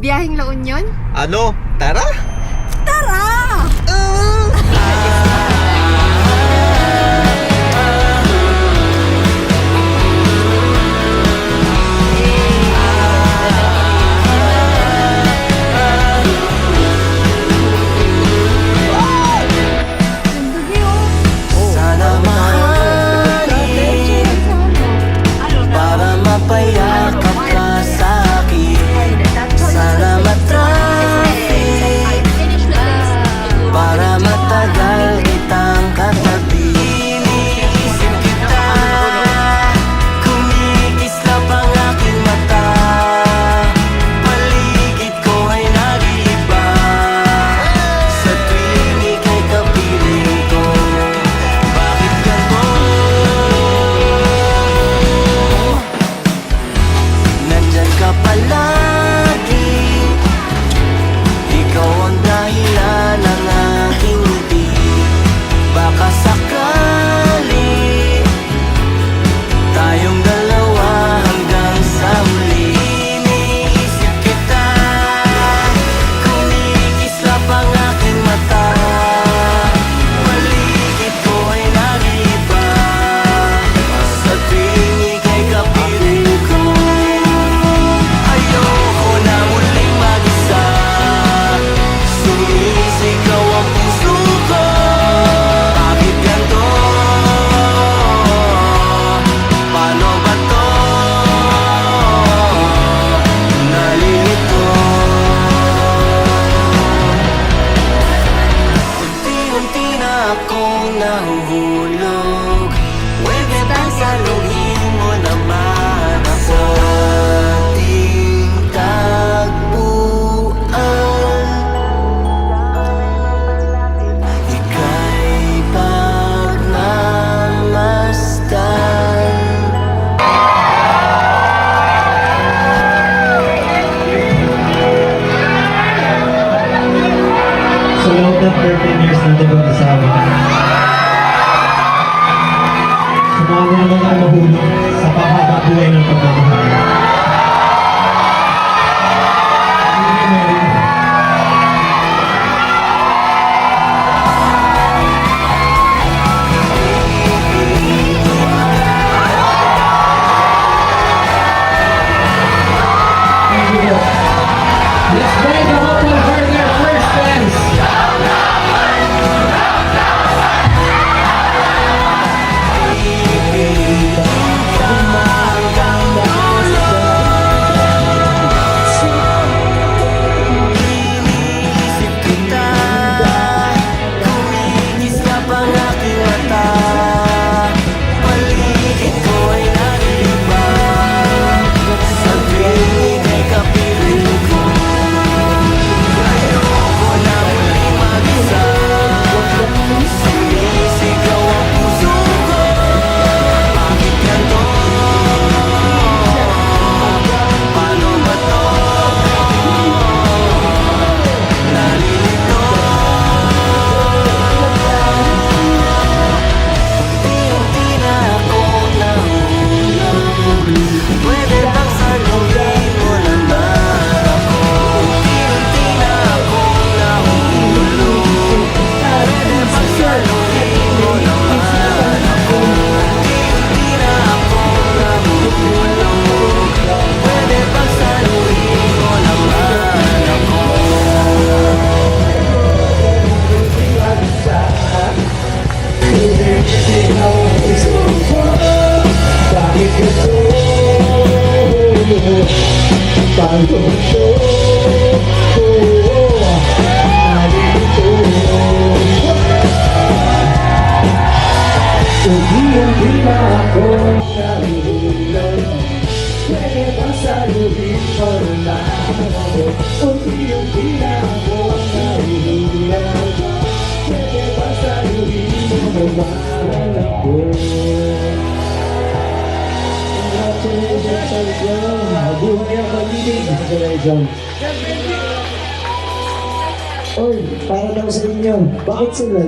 Biyaheng La Union? Ano? Tara! Tara! Sana mahalin para mapayakap ka sa'kin. Sana matraffic para matagal kitang katabi. Iniisip kita, kumikislap ang aking mata. Paligid ko ay nag-iiba sa tuwing ika'y kapiling ko. Bakit ganito? Nandyan ka palagi, ikaw ang dahilan ng aking ngiti. Baka sakali tayong dalawa hanggang sa huli. Iniisip kita, kumikislap ang aking mata. Paligid ko ay nag-iiba sa tuwing ika'y kapiling ko. Ayoko na muling mag-isa, sumisigaw ang puso ko. Bakit ganito? Paano ba to? Nalilito. Unti-unti na akong nahuhulog. Pwede bang saluhin mo naman ako? Ating tagpuan, ika'y pagmamasdan. Sa loob ng 13 years natin mag-asawa, sumama naman ang mahulog sa pahabang buhay ng pagmamahal. Let's bring the couple for their first dance. Iniisip kita, kumikislap ang aking mata. Paligid ko ay nag-iiba sa tuwing ika'y kapiling ko. Ayoko na muling mag-isa, sumisigaw ang puso ko. Bakit ganito? Paano ba to? Nalilito. Unti-unti na akong nahulog. Pwede bang saluhin mo naman ako? Unti-unti na akong nahulog. Pwede bang saluhin mo naman ako? Unti-unti na akong nahulog. Pwede bang saluhin mo naman ako? Bakit ito? Paano ito? Nalilito. Unti-unti na ako nahihulog. Pwede bang saluhin mo na ako? Unti-unti na ako nahihulog. Pwede bang saluhin mo naman ako? Congratulations sa inyo. Mabuhay ang pag-ibig. Congratulations. Oy, para daw sa inyo. Bakit sila?